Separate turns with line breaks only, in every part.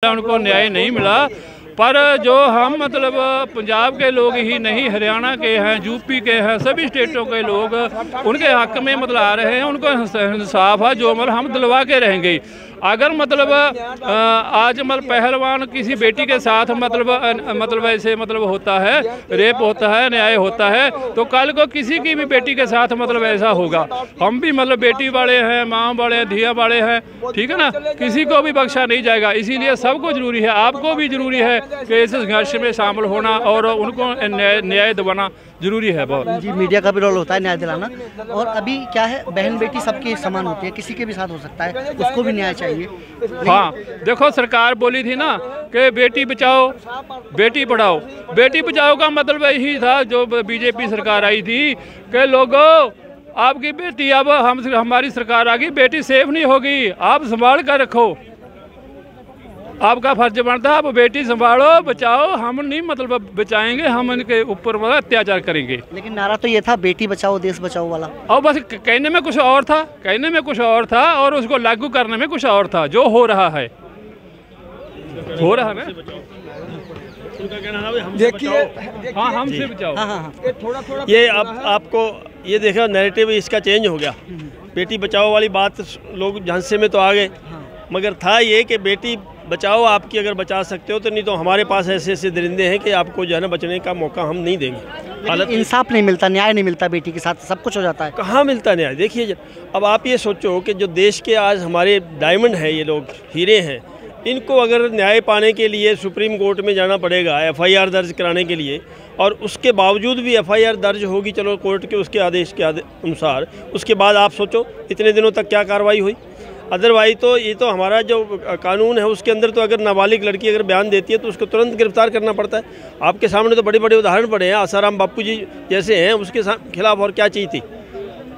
उनको न्याय नहीं मिला। पर जो हम मतलब पंजाब के लोग ही नहीं, हरियाणा के हैं, यूपी के हैं, सभी स्टेटों के लोग उनके हक में मतलब आ रहे हैं। उनको इंसाफ है जो मतलब हम दिलवा के रहेंगे। अगर मतलब आज मतलब पहलवान किसी बेटी के साथ मतलब ऐसे मतलब होता है, रेप होता है, न्याय होता है, तो कल को किसी की भी बेटी के साथ मतलब ऐसा होगा। हम भी मतलब बेटी वाले हैं, माँ वाले हैं, धिया वाले हैं, ठीक है ना, किसी को भी बख्शा नहीं जाएगा। इसीलिए सबको जरूरी है, आपको भी जरूरी है कि इस संघर्ष में शामिल होना और उनको न्याय दिलाना जरूरी है बहुत।
जी, मीडिया का भी रोल होता है न्याय दिलाना। और अभी क्या है, बहन बेटी सबकी समान होती है, किसी के भी साथ हो सकता है, उसको भी न्याय चाहिए।
हाँ, देखो सरकार बोली थी ना कि बेटी बचाओ बेटी पढ़ाओ। बेटी बचाओ का मतलब यही था जो बीजेपी सरकार आई थी कि लोगों आपकी बेटी अब हमारी सरकार आ गई, बेटी सेफ नहीं होगी, आप संभाल कर रखो। आपका फर्ज बनता है, आप बेटी संभालो, बचाओ। हम नहीं मतलब बचाएंगे, हम इनके ऊपर मतलब अत्याचार करेंगे।
लेकिन नारा तो ये था बेटी बचाओ देश बचाओ वाला,
और बस कहने में कुछ और था, कहने में कुछ और था और उसको लागू करने में कुछ और था। जो हो रहा है हो रहा है ना,
देखिए
हाँ हमसे बचाओ।
हाँ।
थोड़ा ये आपको ये देखा नैरेटिव इसका चेंज हो गया। बेटी बचाओ वाली बात लोग झांसे में तो आ गए, मगर था ये कि बेटी बचाओ आपकी अगर बचा सकते हो तो, नहीं तो हमारे पास ऐसे ऐसे दरिंदे हैं कि आपको जो है ना बचने का मौका हम नहीं देंगे।
हालत इंसाफ नहीं मिलता, न्याय नहीं मिलता, बेटी के साथ सब कुछ हो जाता है।
कहाँ मिलता न्याय? देखिए अब आप ये सोचो कि जो देश के आज हमारे डायमंड है, ये लोग हीरे हैं, इनको अगर न्याय पाने के लिए सुप्रीम कोर्ट में जाना पड़ेगा FIR दर्ज कराने के लिए, और उसके बावजूद भी FIR दर्ज होगी चलो कोर्ट के उसके आदेश के अनुसार, उसके बाद आप सोचो इतने दिनों तक क्या कार्रवाई हुई। अदरवाइज तो ये तो हमारा जो कानून है उसके अंदर तो अगर नाबालिग लड़की अगर बयान देती है तो उसको तुरंत गिरफ्तार करना पड़ता है। आपके सामने तो बड़े बड़े उदाहरण पड़े हैं, आसाराम बापू जी जैसे हैं, उसके खिलाफ और क्या चाहिए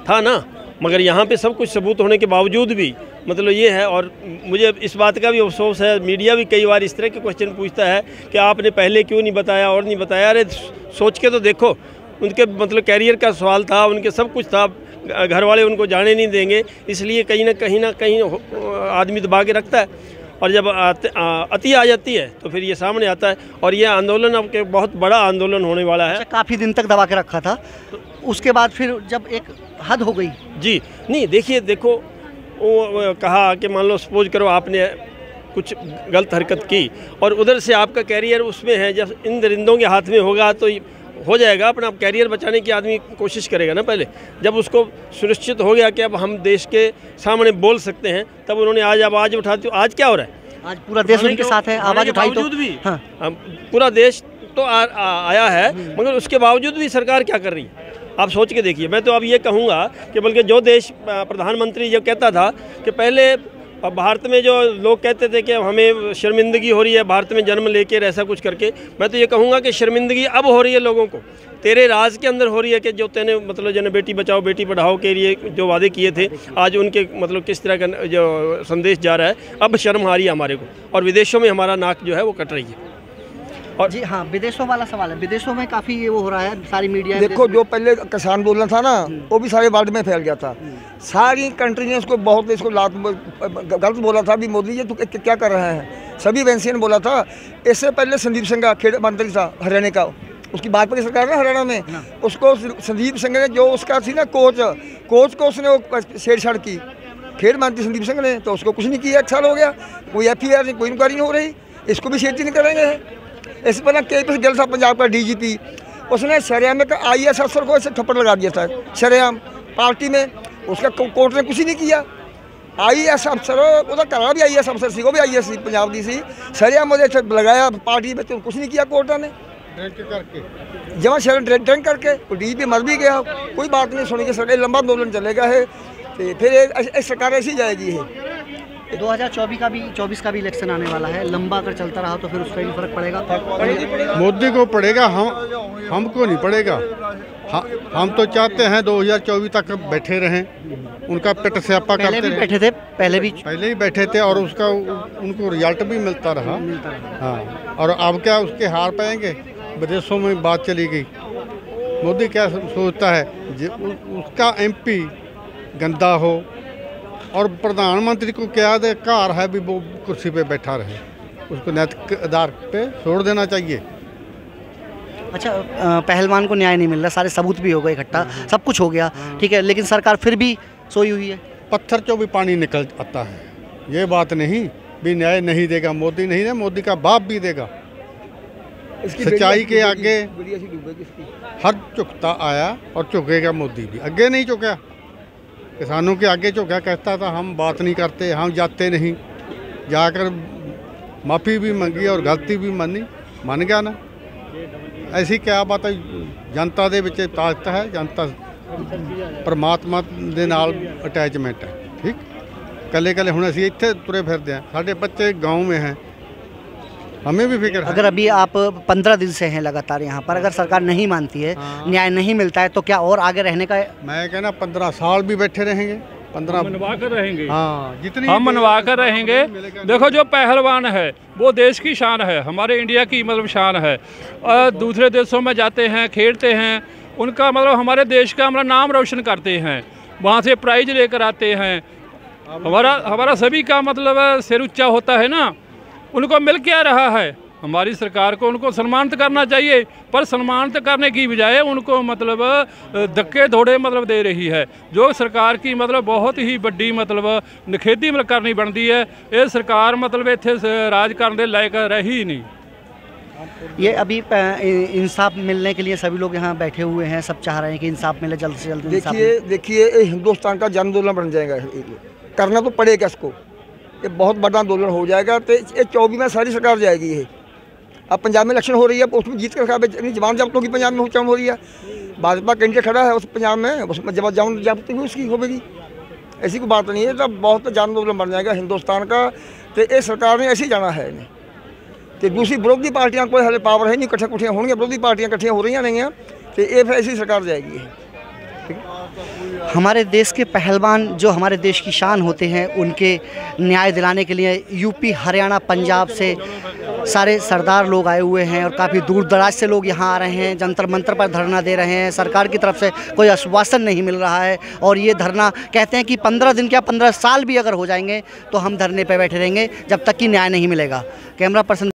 था ना। मगर यहाँ पे सब कुछ सबूत होने के बावजूद भी मतलब ये है। और मुझे इस बात का भी अफसोस है, मीडिया भी कई बार इस तरह के क्वेश्चन पूछता है कि आपने पहले क्यों नहीं बताया और नहीं बताया। अरे सोच के तो देखो, उनके मतलब कैरियर का सवाल था, उनके सब कुछ था, घर वाले उनको जाने नहीं देंगे, इसलिए कहीं ना कहीं आदमी दबा के रखता है। और जब अति आ जाती है तो फिर ये सामने आता है। और ये आंदोलन अब के बहुत बड़ा आंदोलन होने वाला है।
काफ़ी दिन तक दबा के रखा था, तो उसके बाद फिर जब एक हद हो गई।
जी नहीं, देखिए देखो, वो कहा कि मान लो सपोज करो आपने कुछ गलत हरकत की और उधर से आपका कैरियर उसमें है, जब इन दरिंदों के हाथ में होगा तो हो जाएगा। अपना कैरियर बचाने की आदमी कोशिश करेगा ना पहले। जब उसको सुनिश्चित हो गया कि अब हम देश के सामने बोल सकते हैं, तब उन्होंने आज आवाज़ उठाती। आज क्या हो रहा है?
आज पूरा देश उनके साथ है, आवाज़ उठाई तो
भी हाँ, पूरा देश तो आया है, मगर उसके बावजूद भी सरकार क्या कर रही है आप सोच के देखिए। मैं तो अब ये कहूँगा कि बल्कि जो देश प्रधानमंत्री जो कहता था कि पहले भारत में जो लोग कहते थे कि हमें शर्मिंदगी हो रही है भारत में जन्म लेकर ऐसा कुछ करके, मैं तो ये कहूँगा कि शर्मिंदगी अब हो रही है लोगों को, तेरे राज के अंदर हो रही है कि जो तेने मतलब जो बेटी बचाओ बेटी पढ़ाओ के लिए जो वादे किए थे, आज उनके मतलब किस तरह का जो संदेश जा रहा है। अब शर्म आ रही है हमारे को, और विदेशों में हमारा नाक जो है वो कट रही है।
और जी हाँ, विदेशों वाला सवाल है, विदेशों में काफ़ी ये वो हो रहा है, सारी मीडिया
देखो जो पहले किसान आंदोलन था ना, वो भी सारे वर्ल्ड में फैल गया था। सारी कंट्री ने उसको बहुत इसको गलत बोला था भी, मोदी जी तो क्या कर रहे हैं। सभी वैंसी ने बोला था। इससे पहले संदीप सिंह खेल मंत्री था हरियाणा का, उसकी भाजपा की सरकार है हरियाणा में, उसको संदीप सिंह ने जो उसका थी ना कोच को उसने वो छेड़छाड़ की, खेल मंत्री संदीप सिंह ने, तो उसको कुछ नहीं किया। 1 साल हो गया, कोई FIR नहीं, कोई इंक्वायरी नहीं हो रही, इसको भी छेड़छाड़ नहीं करेंगे। इस पर KP गिल था पंजाब का DGP, उसने शरेआम का IAS अफसर को ऐसे थप्पड़ लगा दिया था शरेआम पार्टी में, उसका कोर्ट ने कुछ नहीं किया। IAS अफसर वो करा भी IAS अफसर सी, वो भी IAS पंजाब की सी, शरेआम मुझे लगाया पार्टी में, तो कुछ नहीं किया कोर्ट ने। जमा शरण ड्रिंक करके DGP मर भी गया, कोई बात नहीं सुनी कि लंबा आंदोलन चलेगा है, तो फिर सरकार ऐसी जाएगी है।
2024 का भी इलेक्शन आने वाला है, लंबा अगर चलता रहा तो फिर उसका भी फर्क पड़ेगा।
मोदी को पड़ेगा, हमको नहीं पड़ेगा। हम तो चाहते हैं 2024 तक बैठे रहें, उनका पेट स्यापा करते रहे।
बैठे थे पहले ही बैठे थे और उसका उनको रिजल्ट भी मिलता रहा। हाँ, और अब क्या उसके हार पाएंगे? विदेशों में बात चली गई। मोदी क्या सोचता है, उसका MP गंदा हो और प्रधानमंत्री को क्या अधिकार है भी वो कुर्सी पे बैठा रहे। उसको नैतिक आधार पे छोड़ देना चाहिए।
अच्छा, पहलवान को न्याय नहीं मिल रहा, सारे सबूत भी हो गए इकट्ठा, सब कुछ हो गया, ठीक है, लेकिन सरकार फिर भी सोई हुई है।
पत्थर चो भी पानी निकल आता है, ये बात नहीं भी न्याय नहीं देगा मोदी, नहीं दे, मोदी का बाप भी देगा। सच्चाई के आगे हर झुकता आया और झुकेगा मोदी भी, आगे नहीं झुका, किसानों के आगे झुका, कहता था हम बात नहीं करते, हम जाते नहीं, जाकर माफ़ी भी मांगी और गलती भी मानी, मान गया ना। ऐसी क्या बात है, जनता ਦੇ ਵਿੱਚ ਤਾਕਤ है, जनता परमात्मा ਦੇ ਨਾਲ अटैचमेंट है, ठीक। कले कले हुण असीं इत्थे तुरे फिरदे हैं, साडे बच्चे गाँव में हैं, हमें भी फिक्र है।
अगर अभी आप 15 दिन से हैं लगातार यहाँ पर, अगर सरकार नहीं मानती है, न्याय नहीं मिलता है, तो क्या और आगे रहने का है?
मैं कहना 15 साल भी बैठे रहेंगे, 15
मनवा कर रहेंगे।
हाँ, जितनी
हम मनवा कर रहेंगे। देखो जो पहलवान है वो देश की शान है, हमारे इंडिया की मतलब शान है, और दूसरे देशों में जाते हैं, खेलते हैं, उनका मतलब हमारे देश का हमारा नाम रोशन करते हैं, वहाँ से प्राइज लेकर आते हैं। हमारा सभी का मतलब सिर ऊंचा होता है ना। उनको मिल क्या रहा है? हमारी सरकार को उनको सम्मानित करना चाहिए, पर सम्मानित करने की बजाय उनको मतलब धक्के धोड़े मतलब दे रही है, जो सरकार की मतलब बहुत ही बड़ी मतलब निखेधी मतलब करनी बनती है। ये सरकार मतलब इत्थे राज करने दे लायक रही नहीं।
ये अभी इंसाफ मिलने के लिए सभी लोग यहाँ बैठे हुए हैं, सब चाह रहे हैं कि इंसाफ मिले, जल्द से जल्द इंसाफ मिले।
देखिए ये हिंदुस्तान का जन आंदोलन बन जाएगा, करना तो पड़ेगा इसको, ये बहुत बड़ा आंदोलन हो जाएगा। तो ये 24 में सारी सरकार जाएगी। ये अब पंजाब में इलेक्शन हो रही है, उसमें जीत कर जवान जब्तों की पंजाब में हो रही है, भाजपा कैंडिडेट खड़ा है उस पंजाब में, उसमें जवान जब्त भी उसकी होगी। ऐसी कोई बात नहीं है, तो बहुत जन आंदोलन बन जाएगा हिंदुस्तान का। तो ये सरकार ने ऐसे ही जाना है। तो दूसरी विरोधी पार्टियां कोई हले पावर है नहीं, इकट्ठे कुठियाँ होंगी, विरोधी पार्टियां इकट्ठियाँ हो रही नहीं हैं, तो ये फिर ऐसी सरकार जाएगी।
हमारे देश के पहलवान जो हमारे देश की शान होते हैं, उनके न्याय दिलाने के लिए यूपी, हरियाणा, पंजाब से सारे सरदार लोग आए हुए हैं, और काफ़ी दूर दराज से लोग यहाँ आ रहे हैं, जंतर मंतर पर धरना दे रहे हैं। सरकार की तरफ से कोई आश्वासन नहीं मिल रहा है, और ये धरना कहते हैं कि 15 दिन क्या 15 साल भी अगर हो जाएंगे तो हम धरने पर बैठे रहेंगे जब तक कि न्याय नहीं मिलेगा। Camera person